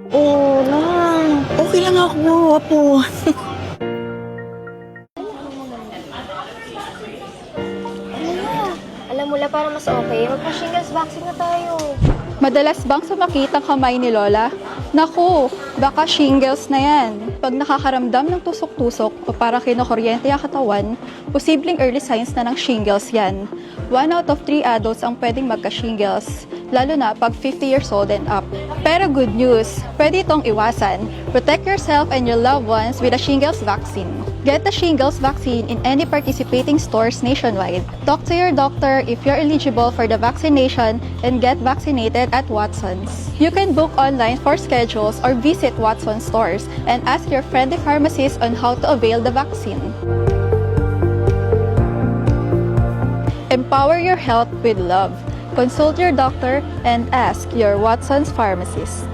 Oo lang. Okay lang ako, Apo. Ano na? Alam mo la, para mas okay, magpa-shingles vaccine na tayo. Madalas bang sumakit ang kamay ni Lola? Naku, baka shingles na yan. Pag nakakaramdam ng tusok-tusok o parang kinukuryente ang katawan, posibleng early signs na ng shingles yan. 1 out of 3 adults ang pwedeng magka-shingles, lalo na pag 50 years old and up. Pero good news, pwede itong iwasan. Protect yourself and your loved ones with a shingles vaccine. Get the shingles vaccine in any participating stores nationwide. Talk to your doctor if you're eligible for the vaccination and get vaccinated at Watson's. You can book online for schedules or visit Watson's stores and ask your friendly pharmacist on how to avail the vaccine. Empower your health with love. Consult your doctor and ask your Watson's pharmacist.